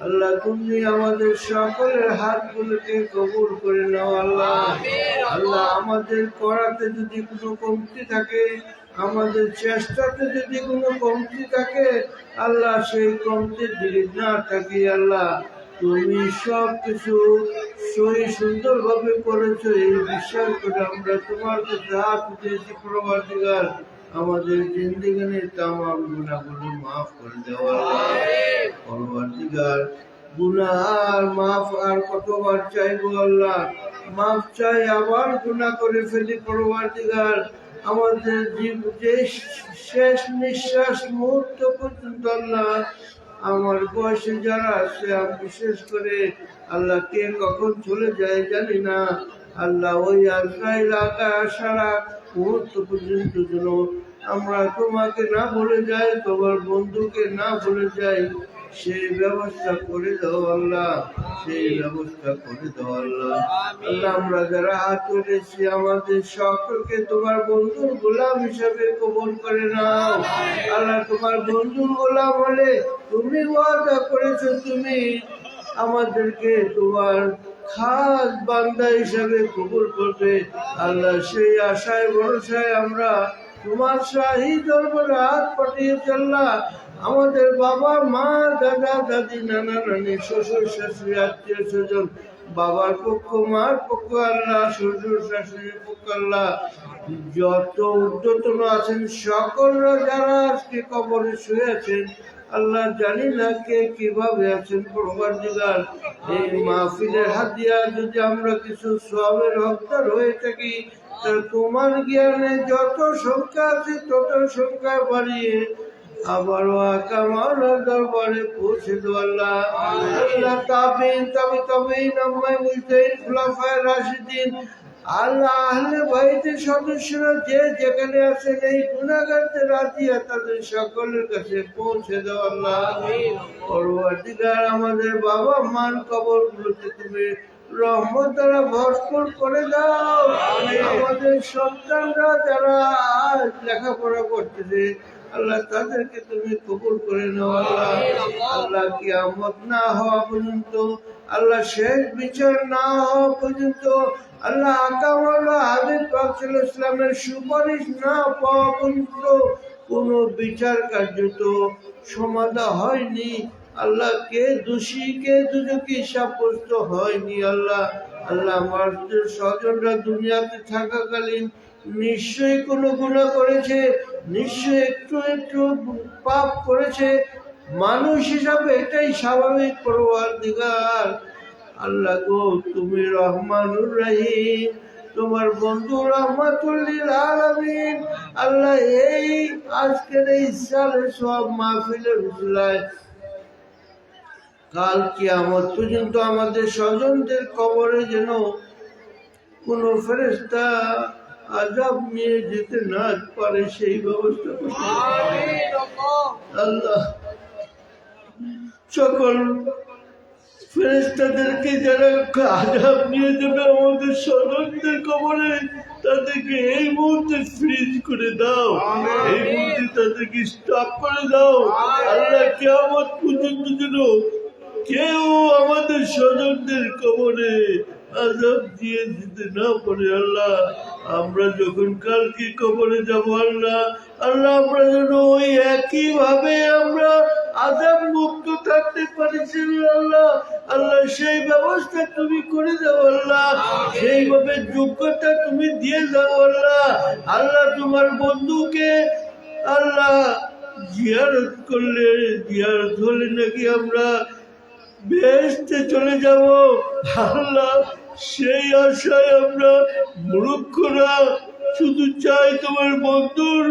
আল্লাহ তুমি আমাদের সকলের হাতগুলোকে কবুল করে নাও। আল্লাহ আল্লাহ আমাদের করাতে যদি কোনো কমতি থাকে, আমাদের চেষ্টাতে যদি কোনো কমতি থাকে, আল্লাহ সেই কমতির দিকে না থাকি। আল্লাহ তুমি সব কিছু সহি সুন্দরভাবে করেছো এই বিশ্বাস করে আমরা তোমার কাছে হাত উঠেছি। পরবর্তীকার আমাদের জিন্দেগানির তামাম গুনাহগুলো মাফ করে দেওয়া। পরবর্তীকার গুনাহ আর মাফ আর কতবার চাইবো? আল্লাহ মাফ চাই, আবার গুনাহ করে ফেলি। পরবর্তীকার আমাদের যে শেষ নিঃশ্বাস মুহূর্ত পর্যন্ত আল্লাহ আমার বয়সে যারা আছে বিশেষ করে আল্লাহ কে কখন চলে যায় জানি না। আল্লাহ ওই আজরাইল সারা মুহূর্ত পর্যন্ত যেন আমরা তোমাকে না ভুলে যাই, তোমার বন্ধুকে না ভুলে যাই, সেই ব্যবস্থা করে দাও। আল্লাহ সেই ব্যবস্থা করে দাও। আল্লাহ আল্লাহ আমরা যারা হাত তুলেছি আমাদের সকলকে তোমার বন্ধুর গোলাম হিসাবে কবুল করে নাও। আল্লাহ তোমার বন্ধুর গোলাম হলে তুমি ওয়াদা করেছো তুমি আমাদেরকে তোমার খাস বান্দা হিসাবে কবুল করবে। আল্লাহ সেই আশায় ভরসায় আমরা তোমার শাহী দরবারে হাত পাঠিয়েছি। আল্লাহ আমাদের বাবা মা দাদা দাদি নানা নানি শ্বশুর শাশুড়ি আত্মীয় স্বজন, বাবার পক্ষ মার পক্ষ আল্লাহ, শ্বশুর শাশুড়ির পক্ষ আল্লাহ, যত ঊর্ধ্বতন আছেন সকলরা যারা আজকে কবরে শুয়ে আছেন আল্লাহ জানি না কে কিভাবে আছেন। পরবর্তীকার এই মাহফিলের হাদিয়া যদি আমরা কিছু সওয়াবের হকদার হয়ে থাকি তা তোমার জ্ঞানে যত সংখ্যা আছে তত সংখ্যা বাড়িয়ে আবারও আকামার দরবারে পৌঁছে দেও আল্লাহ। আল্লাহ তাবিন নাম্মায় মুজতাহিদ খুলাফায়ে রাশিদিন আল্লাহ আহলে বাইতের সদস্যরা যে যেখানে আছেন এই গুনাহগারদের রাজিয়া তাদের সকলের কাছে পৌঁছে দাও আল্লাহ। পরবর্তীকার আমাদের বাবা মার কবরগুলোতে তুমি রহমত দ্বারা ভরপুর করে দাও। আমাদের সন্তানরা যারা আজ লেখাপড়া করতেছে আল্লাহ তাদেরকে তুমি কবুল করে নাও আল্লাহ। আল্লাহ কিয়ামত না হওয়া পর্যন্ত, আল্লাহ শেষ বিচার না হওয়া পর্যন্ত, আল্লাহ আকামাল্লাহ হাবিব পাক সাল্লাল্লাহু আলাইহি ওয়াসাল্লামের সুপারিশ না পাওয়া পর্যন্ত কোন বিচার কার্য তো সমাধা হয়নি। আল্লাহ কে দোষী কে দুজকি সাব্যস্ত হয়নি আল্লাহ। আল্লাহ আমাদের স্বজনরা দুনিয়াতে থাকাকালীন নিশ্চয়ই কোনো গুনাহ করেছে, নিশ্চয়ই একটু একটু পাপ করেছে। মানুষ হিসাবে এটাই স্বাভাবিক। পরওয়ারদিগার আল্লাহ গো, তুমি রহমানুর রহিম, তোমার বন্ধু রাহমাতুল লিল আলামিন। আল্লাহ এই আজকের এই সালের সব মাহফিলের উসিলায় কাল কিয়ামত পর্যন্ত আমাদের স্বজনদের কবরে যেন কোনো ফেরেশতা আযাব নিয়ে যেতে না পারে সেই ব্যবস্থা করতে আল্লাহ। সকল ফেরেশতাদেরকে যারা আযাব নিয়ে যাবে আমাদের স্বজনদের কবরে তাদেরকে এই মুহূর্তে ফ্রিজ করে দাও, এই মুহূর্তে তাদেরকে স্টপ করে দাও আল্লাহ। কিয়ামত পর্যন্ত যেন কেউ আমাদের স্বজনদের কবরে আযাব দিয়ে দিতে না পারে আল্লাহ। আমরা যখন কালকে কবরে যাব আল্লাহ, আল্লাহ আমরা যেন ওই একই ভাবে আমরা আযাব মুক্ত থাকতে পারছি আল্লাহ। আল্লাহ সেই ব্যবস্থা তুমি করে দাও আল্লাহ, সেইভাবে যোগ্যতা তুমি দিয়ে দাও আল্লাহ। আল্লাহ তোমার বন্ধুকে আল্লাহ জিয়ারত করলে, জিয়ারত হলে নাকি আমরা বেহেশতে চলে যাব আল্লাহ। সেই আশায় আমরা মূর্খরা শুধু চাই তোমার বন্ধুর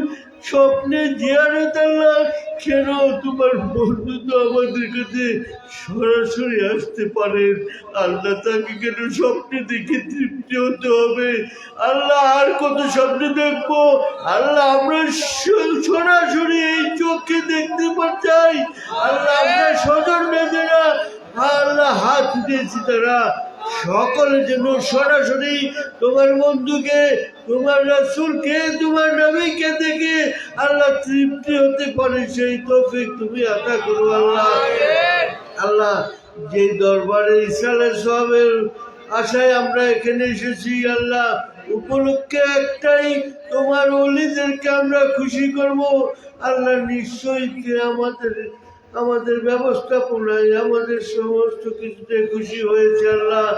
স্বপ্নে জিয়ারত আল্লাহ। কেন তোমার বন্ধু তো আমাদের কাছে সরাসরি আসতে পারেন আল্লাহ, তাকে কেন স্বপ্নে দেখে তৃপ্তি হতে হবে আল্লাহ? আর কত স্বপ্নে দেখবো আল্লাহ? আমরা সরাসরি এই চোখে দেখতে চাই আল্লাহ। আমরা স্বজন বেঁধেরা আল্লাহ হাত উঠিয়েছি, তারা সকলে যেন সরাসরি তোমার বন্ধুকে, তোমার রাসূলকে, তোমার নবীকে দেখে আল্লাহ তৃপ্তি হতে পারে সেই তৌফিক তুমি আতা করো আল্লাহ। আল্লাহ যে দরবারে ইসরায়েলের সওয়াবের আশায় আমরা এখানে এসেছি আল্লাহ, উপলক্ষে একটাই, তোমার ওলিদেরকে আমরা খুশি করব আল্লাহ। নিশ্চয়ই আমাদের ব্যবস্থাপনায় আমাদের সমস্ত কিছুতে খুশি হয়েছে আল্লাহ।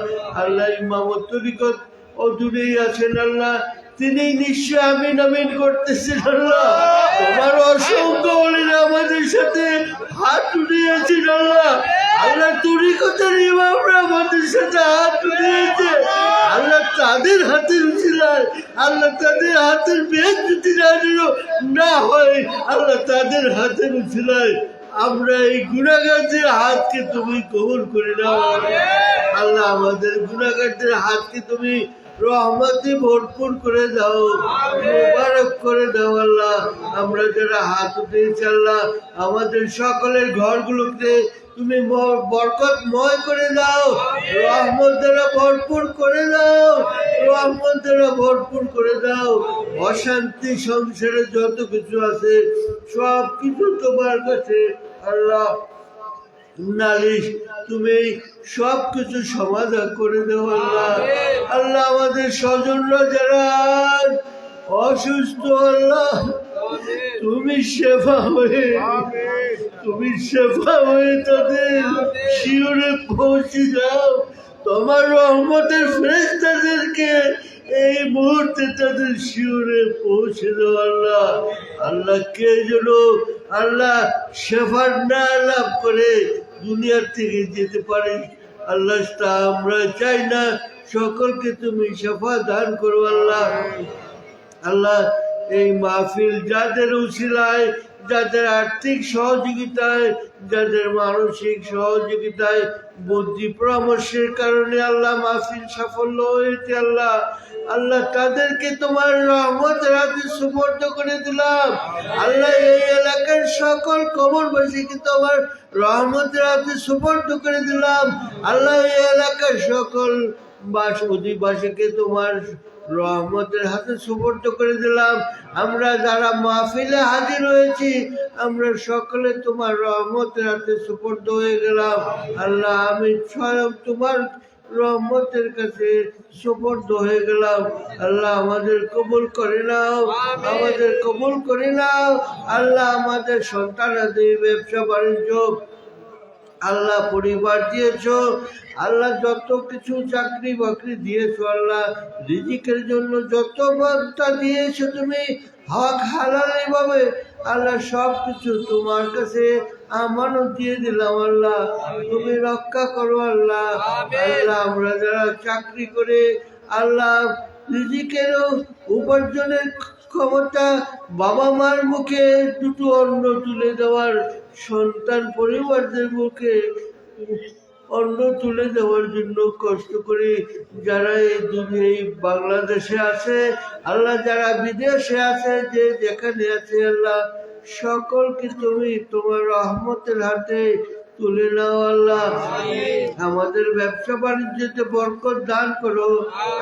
আল্লাহ ইমামত তরিকত অদূরেই আছেন আল্লাহ, তিনি নিশ্চয় আমিন আমিন করতেছেন আল্লাহ। তোমার অসংখ্য ওলিরা আমাদের সাথে হাত উঠিয়েছেন আল্লাহ। আল্লাহ তরিকতের ইমামরা আমাদের সাথে হাত উঠিয়েছে আল্লাহ। তাদের হাতের উচিলায় আল্লাহ, তাদের হাতের বেদ যদি না হয় আল্লাহ, তাদের হাতের উচিলায় আমরা এই গুনাহগারদের হাতকে তুমি কবুল করে নাও আল্লাহ। আমাদের গুনাহগারদের হাতকে তুমি রহমতে ভরপুর করে দাও, মুবারক করে দাও আল্লাহ। আমরা যারা হাত উঠিয়েছি আল্লাহ, আমাদের সকলের ঘরগুলোকে তুমি বরকতময় করে দাও, রহমত দ্বারা ভরপুর করে দাও, রহমত দ্বারা ভরপুর করে দাও। অশান্তি সংসারে যত কিছু আছে সব কিছু তোমার কাছে আল্লাহ নালিশ, তুমি সব কিছু সমাধান করে দেও আল্লাহ। আল্লাহ আমাদের স্বজনরা যারা অসুস্থ আল্লাহ, তুমি শেফা হয়ে, তুমি শেফা হয়ে তাদের শিওরে পৌঁছে যাও। তোমার রহমতের ফেরেশতাদেরকে এই মুহূর্তে তাদের শিওরে পৌঁছে দাও আল্লাহ। আল্লাহ কে যেন আল্লাহ শেফার না লাভ করে দুনিয়ার থেকে যেতে পারে আল্লাহ, তা আমরা চাই না। সকলকে তুমি শাফা দান করো আল্লাহ। আল্লাহ এই মাহফিল যাদের উসিলায়, যাদের আর্থিক সহযোগিতায়, যাদের মানসিক সহযোগিতায়, বুদ্ধি পরামর্শের কারণে আল্লাহ মাহফিল সাফল্য হয়েছে আল্লাহ, আল্লাহ তাদেরকে তোমার রহমতের হাতে সুপর্দ করে দিলাম। আল্লাহ এই এলাকার সকল কবরবাসীকে তোমার রহমতের হাতে সুপর্দ করে দিলাম। আল্লাহ এই এলাকার সকল অধিবাসীকে তোমার রহমতের হাতে সুপর্দ করে দিলাম। আমরা যারা মাহফিলে হাজির হয়েছি আমরা সকলে তোমার রহমতের হাতে সুপর্দ হয়ে গেলাম। আল্লাহ আমি স্বয়ং তোমার রহমতের কাছে সুপর্দ হয়ে গেলাম। আল্লাহ আমাদের কবুল করে নাও, আমাদের কবুল করে নাও। আল্লাহ আমাদের সন্তানাদের ব্যবসা বাণিজ্য, আল্লাহ পরিবার দিয়েছো, আল্লাহ যত কিছু চাকরি বাকরি দিয়েছো, আল্লাহ রিজিকের জন্য যত বার্তা দিয়েছো তুমি হক হালালি ভাবে, আল্লাহ সব কিছু তোমার কাছে আমানত দিয়ে দিলাম। আল্লাহ তুমি রক্ষা করো আল্লাহ। আল্লাহ আমরা যারা চাকরি করে আল্লাহ রিজিকেরও উপার্জনের ক্ষমতা, বাবা মার মুখে দুটো অন্ন তুলে দেওয়ার, সন্তান পরিবারদের মুখে অন্ন তুলে দেওয়ার জন্য কষ্ট করি, যারা এই বাংলাদেশে আছে আল্লাহ, যারা বিদেশে আছে, যে যেখানে আছে আল্লাহ সকলকে তুমি তোমার রহমতের হাতে তুলে নাও আল্লাহ। আমাদের ব্যবসা বাণিজ্যতে বরকত দান করো,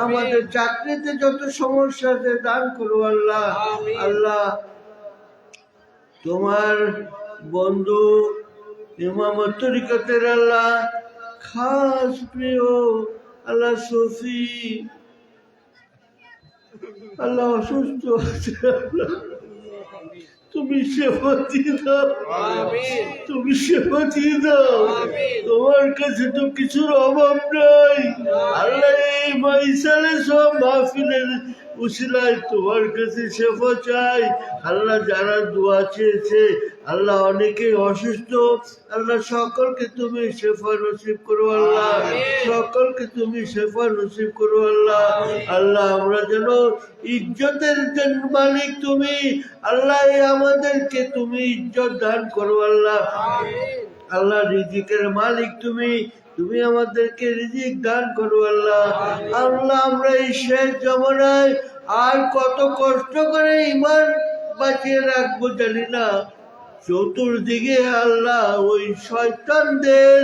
আমাদের চাকরিতে যত সমস্যা আছে দান করো আল্লাহ। আল্লাহ তোমার বন্ধু ইমামত তরিকতের আল্লাহ খাস প্রিয় আল্লাহ সফি আল্লাহ অসুস্থ আছে, তুমি সেবা দিয়ে দাও, তুমি সেবা দিয়ে দাও। তোমার কাছে তো কিছুর অভাব নাই আল্লাহ। এই মাইসালে সব মাহফিলের উসিলায় তোমার কাছে সেবা চাই আল্লাহ। যারা দোয়া চেয়েছে আল্লাহ, অনেকে অসুস্থ আল্লাহ, সকলকে তুমি শেফা নসিব করো আল্লাহ, সকলকে তুমি শেফা নসিব করো আল্লাহ। আল্লাহ আমরা যেন ইজ্জতের মালিক তুমি আল্লাহ, আমাদেরকে তুমি ইজ্জত দান করো আল্লাহ। আল্লাহ রিজিকের মালিক তুমি, তুমি আমাদেরকে রিজিক দান করো আল্লাহ। আল্লাহ আমরা এই শেষ জমানায় আর কত কষ্ট করে ইমান বাঁচিয়ে রাখবো জানি না। চতুর্দিকে আল্লাহ ওই শয়তানদের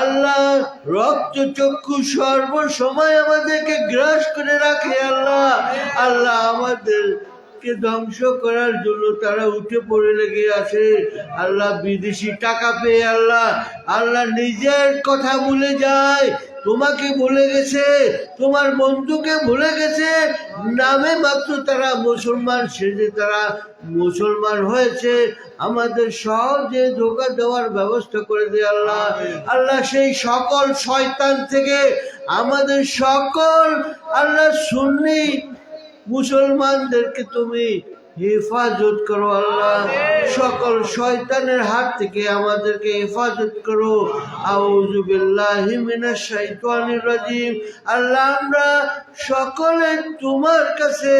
আল্লাহ রক্ত চক্ষু সর্বসময় আমাদেরকে গ্রাস করে রাখে আল্লাহ। আল্লাহ আমাদেরকে ধ্বংস করার জন্য তারা উঠে পড়ে লেগে আছে আল্লাহ। বিদেশি টাকা পেয়ে আল্লাহ, আল্লাহ নিজের কথা ভুলে যায়, তোমাকে ভুলে গেছে, তোমার বন্ধুকে ভুলে গেছে। নামে মাত্র তারা মুসলমান সেজে তারা মুসলমান হয়েছে, আমাদের সহজে ধোঁকা দেওয়ার ব্যবস্থা করে দেয় আল্লাহ। আল্লাহ সেই সকল শয়তান থেকে আমাদের সকল আল্লাহ সুন্নি মুসলমানদেরকে তুমি হেফাজত করো আল্লাহ। সকল শয়তানের হাত থেকে আমাদেরকে হেফাজত করো। আউযু বিল্লাহি মিনাশ শাইতানির রাজিম। আল্লাহ আমরা সকলে তোমার কাছে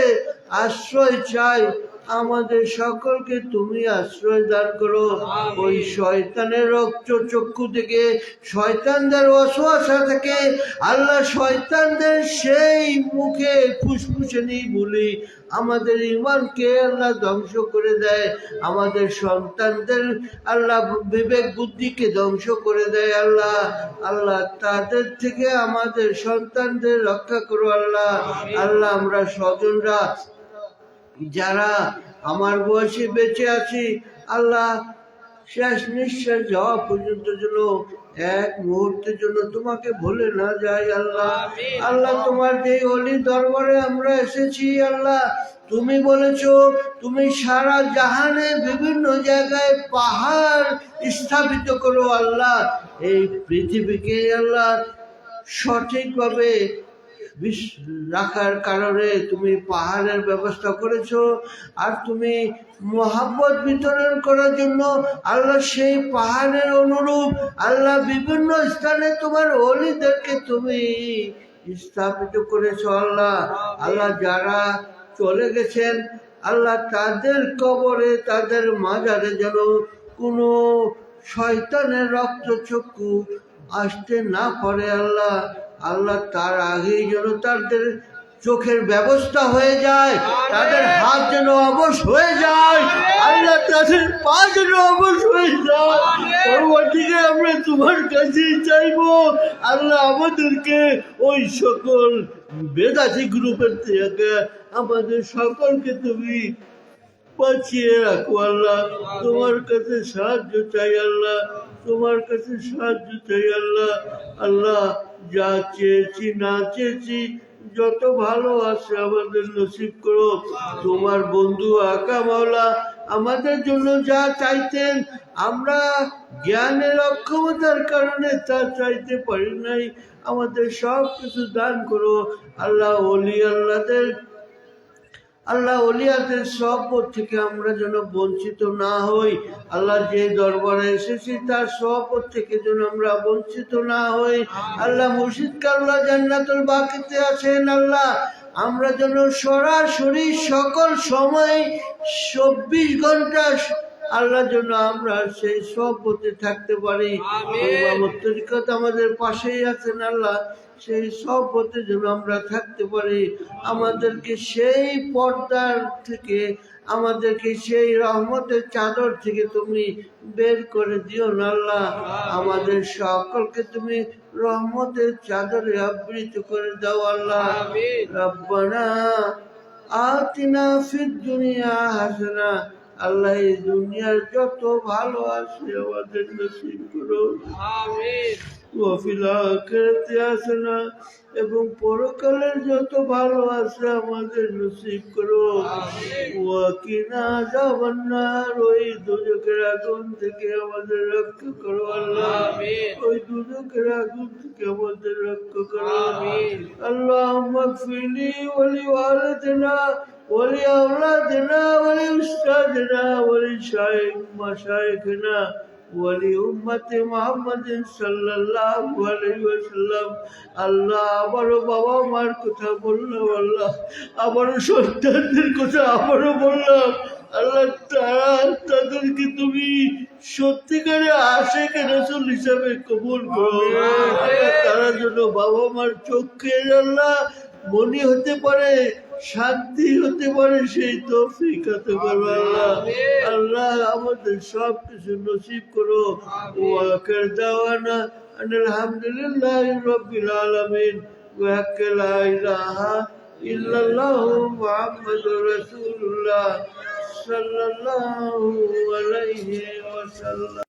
আশ্রয় চাই, আমাদের সকলকে তুমি আশ্রয় দান করো। ওই শয়তানের রক্ত চক্ষু থেকে, শয়তানদের ওয়াসওয়াসা থেকে আল্লাহ, শয়তানদের সেই মুখে ফুসফুসানি বলি আমাদের ঈমানকে আল্লাহ ধ্বংস করে দেয়, আমাদের সন্তানদের আল্লাহ বিবেক বুদ্ধিকে ধ্বংস করে দেয় আল্লাহ। আল্লাহ তাদের থেকে আমাদের সন্তানদের রক্ষা করো আল্লাহ। আল্লাহ আমরা স্বজনরা যারা আমার বয়সে বেঁচে আছি আল্লাহ, শেষ নিঃশ্বাস যাওয়া পর্যন্ত যেন এক মুহূর্তের জন্য তোমাকে ভুলে না যাই আল্লাহ। আল্লাহ তোমার যে অলি দরবারে আমরা এসেছি আল্লাহ, তুমি বলেছো তুমি সারা জাহানে বিভিন্ন জায়গায় পাহাড় স্থাপিত করো আল্লাহ। এই পৃথিবীকে আল্লাহ সঠিকভাবে রাখার কারণে তুমি পাহাড়ের ব্যবস্থা করেছো, আর তুমি মোহাব্বত বিতরণ করার জন্য আল্লাহ সেই পাহাড়ের অনুরূপ আল্লাহ বিভিন্ন স্থানে তোমার ওলিদেরকে তুমি স্থাপিত করেছ আল্লাহ। আল্লাহ যারা চলে গেছেন আল্লাহ তাদের কবরে তাদের মাজারে যেন কোনো শয়তানের রক্তচক্ষু আসতে না পারে আল্লাহ। আল্লাহ তার আগেই যেন তাদের চোখের ব্যবস্থা হয়ে যায়, তাদের হাত যেন অবশ হয়ে যায় আল্লাহ, তাদের পা যেন অবশ হয়ে যায়। পরবর্তীকে আমরা তোমার কাছেই চাইবো আল্লাহ, আমাদেরকে ওই সকল বেদাতি গ্রুপের থেকে আমাদের সকলকে তুমি বাঁচিয়ে রাখো আল্লাহ। তোমার কাছে সাহায্য চাই আল্লাহ, তোমার কাছে সাহায্য চাই আল্লাহ। আল্লাহ যা চেয়েছি না চেয়েছি যত ভালো আছে আমাদের নসিব করো। তোমার বন্ধু আকা মাওলা আমাদের জন্য যা চাইতেন আমরা জ্ঞানের অক্ষমতার কারণে তা চাইতে পারি নাই, আমাদের সব কিছু দান করো আল্লাহ। আল্লাহ ওলিয়াদের সহবত থেকে আমরা যেন বঞ্চিত না হই আল্লাহ। যে দরবারে এসেছি তার সহবত থেকে যেন আমরা বঞ্চিত না হই আল্লাহ। মুর্শিদ কাবলা জান্নাতুল বাকিতে আছেন আল্লাহ, আমরা যেন সরাসরি সকল সময় 24 ঘন্টা আল্লাহ যেন আমরা সেই সহবতে থাকতে পারি। তরিকত আমাদের পাশেই আছেন আল্লাহ, সেই সহবতে যেন আমরা থাকতে পারি। আমাদেরকে সেই পর্দার থেকে, আমাদেরকে সেই রহমতের চাদর থেকে তুমি বের করে দিও না আল্লাহ। আমাদের সকলকে তুমি রহমতের চাদরে আবৃত করে দাও আল্লাহ। রব্বানা আতিনা ফিদ দুনিয়া হাসানা, আল্লাহ এই দুনিয়ার যত ভালো আছে আমাদের নসিব করো। ওয়াফিল আখিরাতি হাসানা, এবং পরকালের যত ভালো আছে আমাদের নসিব করো। ওয়াকিনা আযাবান নার, ওই দুজকের আগুন থেকে আমাদের রক্ষা করো আল্লাহ। ওই দুজকের আগুন থেকে আমাদের রক্ষা করো আল্লাহুম্মা গফিরলি ওয়া লিওয়ালিদিনা ওয়া লিআওলাদিনা ওয়া লিউস্তাদিনা ওয়া লিশাইখ মাশাইখিনা ওয়ালি উম্মতি মুহাম্মাদিন সাল্লাল্লাহু আলাইহি ওয়াসাল্লাম। আল্লাহ আবারও বাবা মার কথা বললাম আল্লাহ, আবারও সন্তানদের কথা আবারও বললাম আল্লাহ। তাদেরকে তুমি সত্যিকারে আশিক রাসূল হিসাবে কবুল করো। তারা যেন বাবা মার চোখে আল্লাহ মনি হতে পারে, শান্তি হতে পারে, সেই তৌফিক হতে পারো আল্লাহ। আল্লাহ আমাদের সব কিছু নসিব করো। ওয়া আখির দাওয়ানা আলহামদুলিল্লাহি রাব্বিল আলামিন। ওয়া লা ইলাহা ইল্লাল্লাহু মুহাম্মাদুর রাসূলুল্লাহ সাল্লাল্লাহু আলাইহি ওয়াসাল্লাম।